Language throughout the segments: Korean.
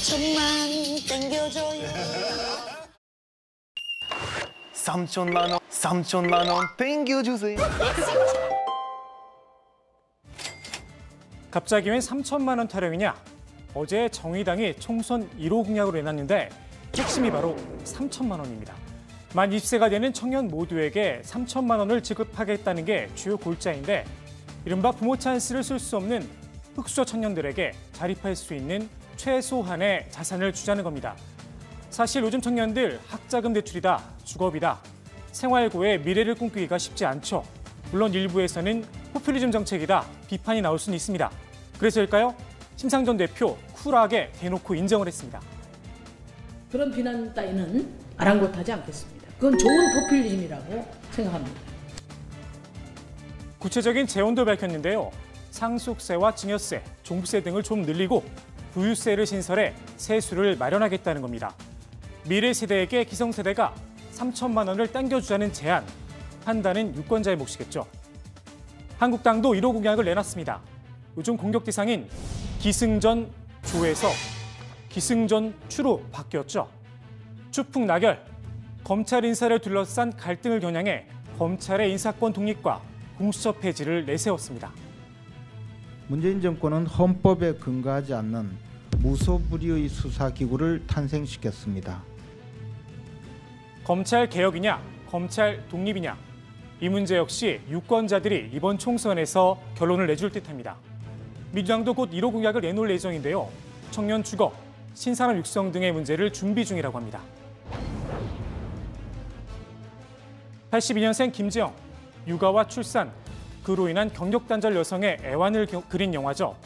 4천만 땡겨줘요. 3천만 원 땡겨주세요. 갑자기 웬 3천만 원 타령이냐? 어제 정의당이 총선 1호 공약으로 내놨는데 핵심이 바로 3천만 원입니다. 만 20세가 되는 청년 모두에게 3천만 원을 지급하겠다는 게 주요 골자인데 이른바 부모 찬스를 쓸 수 없는 흑수저 청년들에게 자립할 수 있는 최소한의 자산을 주자는 겁니다. 사실 요즘 청년들 학자금 대출이다, 주거비다, 생활고의 미래를 꿈꾸기가 쉽지 않죠. 물론 일부에서는 포퓰리즘 정책이다 비판이 나올 수는 있습니다. 그래서일까요? 심상정 대표 쿨하게 대놓고 인정을 했습니다. 그런 비난 따위는 아랑곳하지 않겠습니다. 그건 좋은 포퓰리즘이라고 생각합니다. 구체적인 재원도 밝혔는데요. 상속세와 증여세, 종부세 등을 좀 늘리고 부유세를 신설해 세수를 마련하겠다는 겁니다. 미래 세대에게 기성세대가 3천만 원을 땡겨주자는 제안, 판단은 유권자의 몫이겠죠. 한국당도 1호 공약을 내놨습니다. 요즘 공격 대상인 기승전 조에서 기승전 추로 바뀌었죠. 추풍 낙열, 검찰 인사를 둘러싼 갈등을 겨냥해 검찰의 인사권 독립과 공수처 폐지를 내세웠습니다. 문재인 정권은 헌법에 근거하지 않는 무소불위의 수사기구를 탄생시켰습니다. 검찰 개혁이냐, 검찰 독립이냐. 이 문제 역시 유권자들이 이번 총선에서 결론을 내줄 듯합니다. 민주당도 곧 1호 공약을 내놓을 예정인데요. 청년 주거, 신산업 육성 등의 문제를 준비 중이라고 합니다. 82년생 김지영, 육아와 출산, 그로 인한 경력단절 여성의 애환을 그린 영화죠.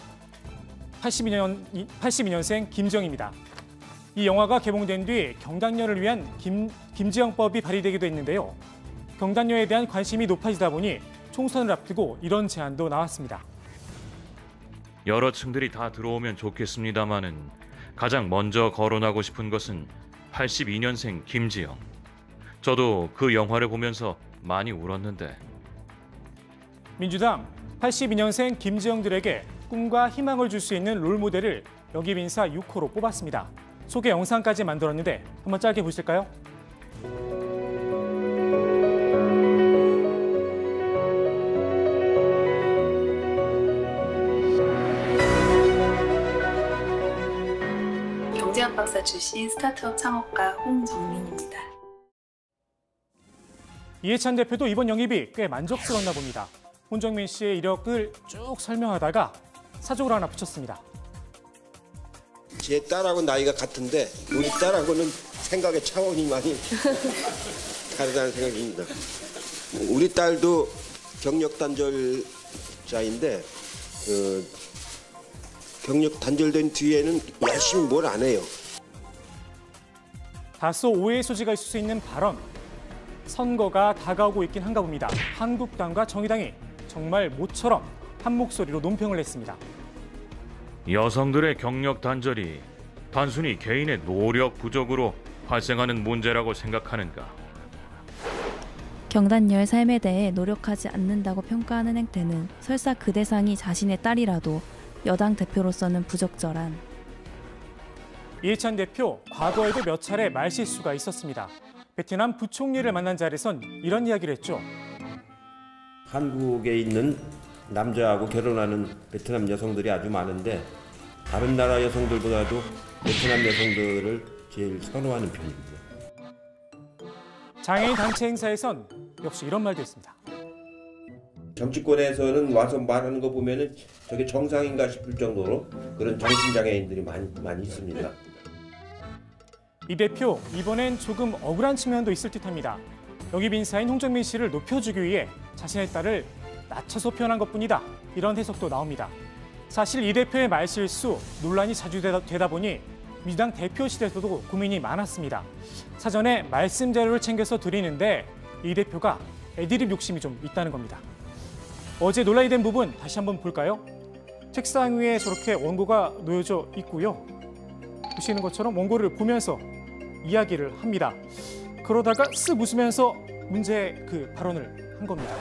82년생 김지영입니다. 이 영화가 개봉된 뒤 경단녀를 위한 김지영법이 발의되기도 했는데요. 경단녀에 대한 관심이 높아지다 보니 총선을 앞두고 이런 제안도 나왔습니다. 여러 층들이 다 들어오면 좋겠습니다마는 가장 먼저 거론하고 싶은 것은 82년생 김지영. 저도 그 영화를 보면서 많이 울었는데. 민주당 82년생 김지영들에게 꿈과 희망을 줄 수 있는 롤모델을 역입인사 6호로 뽑았습니다. 소개 영상까지 만들었는데 한번 짧게 보실까요? 경제학 박사 출신 스타트업 창업가 홍정민입니다. 이해찬 대표도 이번 영입이 꽤 만족스러웠나 봅니다. 홍정민 씨의 이력을 쭉 설명하다가 사족을 하나 붙였습니다. 제 딸하고 나이가 같은데 우리 딸하고는 생각의 차원이 많이 다르다는 생각입니다. 우리 딸도 경력 단절자인데 경력 단절된 뒤에는 열심히 뭘 안 해요. 다소 오해의 소지가 있을 수 있는 발언. 선거가 다가오고 있긴 한가 봅니다. 한국당과 정의당이 정말 모처럼 한 목소리로 논평을 냈습니다. 여성들의 경력 단절이 단순히 개인의 노력 부족으로 발생하는 문제라고 생각하는가? 경단녀의 삶에 대해 노력하지 않는다고 평가하는 행태는 설사 그 대상이 자신의 딸이라도 여당 대표로서는 부적절한. 이해찬 대표, 과거에도 몇 차례 말실수가 있었습니다. 베트남 부총리를 만난 자리에선 이런 이야기를 했죠. 한국에 있는 남자하고 결혼하는 베트남 여성들이 아주 많은데 다른 나라 여성들보다도 베트남 여성들을 제일 선호하는 편입니다. 장애인 단체 행사에선 역시 이런 말도 했습니다. 정치권에서는 와서 말하는 거 보면은 저게 정상인가 싶을 정도로 그런 정신장애인들이 많이 있습니다. 이 대표, 이번엔 조금 억울한 측면도 있을 듯합니다. 영입 인사인 홍정민 씨를 높여주기 위해 자신의 딸을 낮춰서 표현한 것뿐이다. 이런 해석도 나옵니다. 사실 이 대표의 말실수, 논란이 자주 되다 보니 민주당 대표실에서도 고민이 많았습니다. 사전에 말씀 자료를 챙겨서 드리는데 이 대표가 애드립 욕심이 좀 있다는 겁니다. 어제 논란이 된 부분 다시 한번 볼까요? 책상 위에 저렇게 원고가 놓여져 있고요. 보시는 것처럼 원고를 보면서 이야기를 합니다. 그러다가 쓱 웃으면서 문제 발언을 한 겁니다.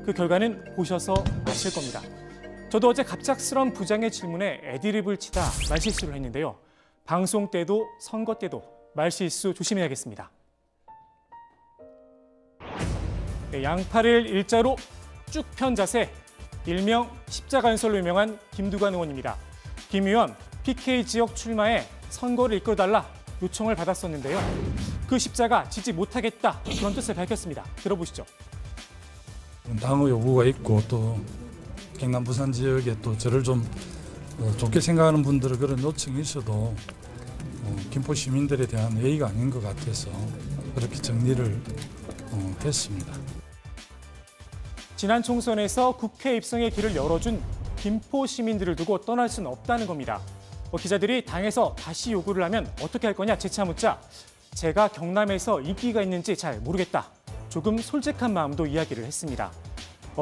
그 결과는 보셔서 아실 겁니다. 저도 어제 갑작스런 부장의 질문에 애드립을 치다 말실수를 했는데요. 방송 때도 선거 때도 말실수 조심해야겠습니다. 네, 양팔을 일자로 쭉 편 자세, 일명 십자가연설로 유명한 김두관 의원입니다. 김 의원, PK 지역 출마에 선거를 이끌어달라 요청을 받았었는데요. 그 십자가 지지 못하겠다 그런 뜻을 밝혔습니다. 들어보시죠. 당의 요구가 있고 또 경남 부산 지역에 또 저를 좀 좋게 생각하는 분들은 그런 요청이 있어도 김포 시민들에 대한 예의가 아닌 것 같아서 그렇게 정리를 했습니다. 지난 총선에서 국회 입성의 길을 열어준 김포 시민들을 두고 떠날 수는 없다는 겁니다. 기자들이 당에서 다시 요구를 하면 어떻게 할 거냐 재차 묻자 제가 경남에서 인기가 있는지 잘 모르겠다. 조금 솔직한 마음도 이야기를 했습니다.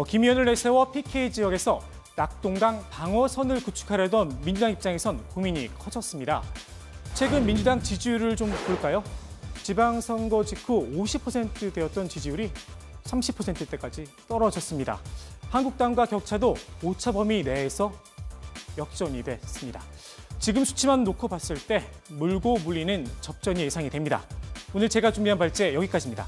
김 의원을 내세워 PK 지역에서 낙동강 방어선을 구축하려던 민주당 입장에선 고민이 커졌습니다. 최근 민주당 지지율을 좀 볼까요? 지방선거 직후 50%대였던 지지율이 30%대까지 떨어졌습니다. 한국당과 격차도 오차 범위 내에서 역전이 됐습니다. 지금 수치만 놓고 봤을 때 물고 물리는 접전이 예상이 됩니다. 오늘 제가 준비한 발제 여기까지입니다.